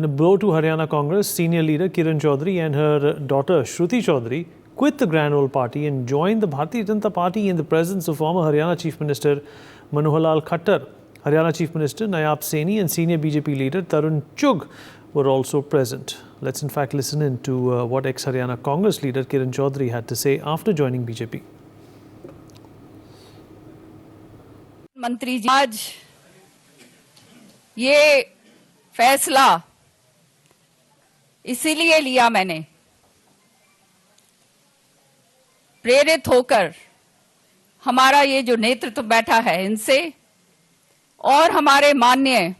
In a blow to Haryana Congress, senior leader Kiran Chaudhary and her daughter Shruti Chaudhary quit the Grand Old Party and joined the Bharatiya Janata Party in the presence of former Haryana Chief Minister Manohar Lal Khattar. Haryana Chief Minister Nayab Saini and senior BJP leader Tarun Chugh were also present. Let's in fact listen in to what ex-Haryana Congress leader Kiran Chaudhary had to say after joining BJP. मंत्री जी, आज ये फैसला इसीलिए लिया मैंने, प्रेरित होकर हमारा ये जो नेतृत्व बैठा है इनसे और हमारे माननीय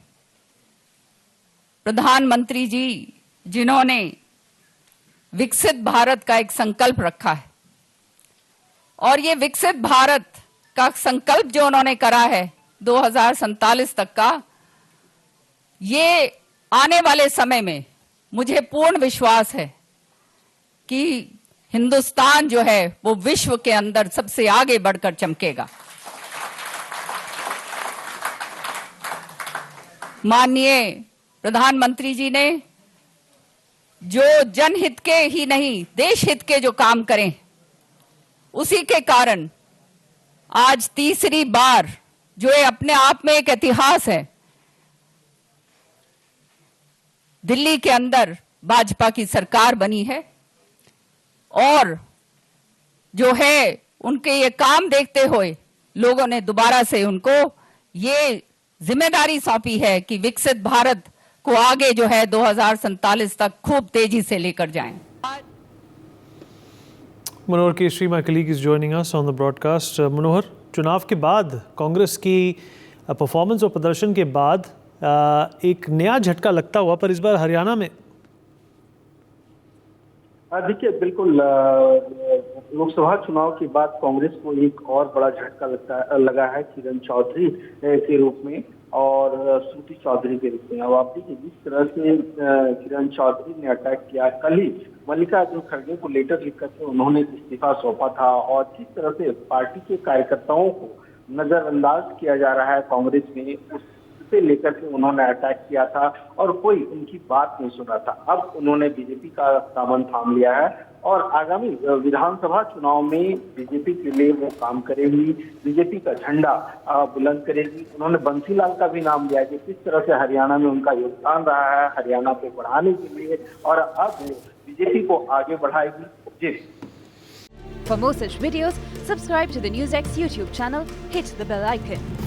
प्रधानमंत्री जी जिन्होंने विकसित भारत का एक संकल्प रखा है और ये विकसित भारत का संकल्प जो उन्होंने करा है 2047 तक का, ये आने वाले समय में मुझे पूर्ण विश्वास है कि हिंदुस्तान जो है वो विश्व के अंदर सबसे आगे बढ़कर चमकेगा। माननीय प्रधानमंत्री जी ने जो जनहित के ही नहीं देश हित के जो काम करें, उसी के कारण आज तीसरी बार जो ये अपने आप में एक इतिहास है, दिल्ली के अंदर भाजपा की सरकार बनी है और जो है उनके ये काम देखते हुए लोगों ने दोबारा से उनको ये जिम्मेदारी सौंपी है कि विकसित भारत को आगे जो है 2047 तक खूब तेजी से लेकर जाएं। Manohar Keshri, my colleague, is joining us on the broadcast. Manohar, चुनाव के बाद कांग्रेस की परफॉर्मेंस और प्रदर्शन के बाद एक नया झटका लगता हुआ, पर इस बार हरियाणा में देखिए, बिल्कुल लोकसभा चुनाव के बाद कांग्रेस को एक और बड़ा झटका लगा है किरण चौधरी के रूप में और श्रुति चौधरी के रूप में। अब आप देखिए जिस तरह से किरण चौधरी ने अटैक किया, कल ही मल्लिकार्जुन खड़गे को लेटर लिखकर के उन्होंने इस्तीफा सौंपा था और जिस तरह से पार्टी के कार्यकर्ताओं को नजरअंदाज किया जा रहा है कांग्रेस में, उससे लेकर के उन्होंने अटैक किया था और कोई उनकी बात नहीं सुना था। अब उन्होंने बीजेपी का दामन थाम लिया है और आगामी विधानसभा चुनाव में बीजेपी के लिए वो काम करेगी, बीजेपी का झंडा बुलंद करेगी। उन्होंने बंसीलाल का भी नाम लिया कि किस तरह से हरियाणा में उनका योगदान रहा है हरियाणा को बढ़ाने के लिए और अब बीजेपी को आगे बढ़ाएगी। जी। For more such videos, subscribe to the NewsX YouTube channel, hit the bell icon.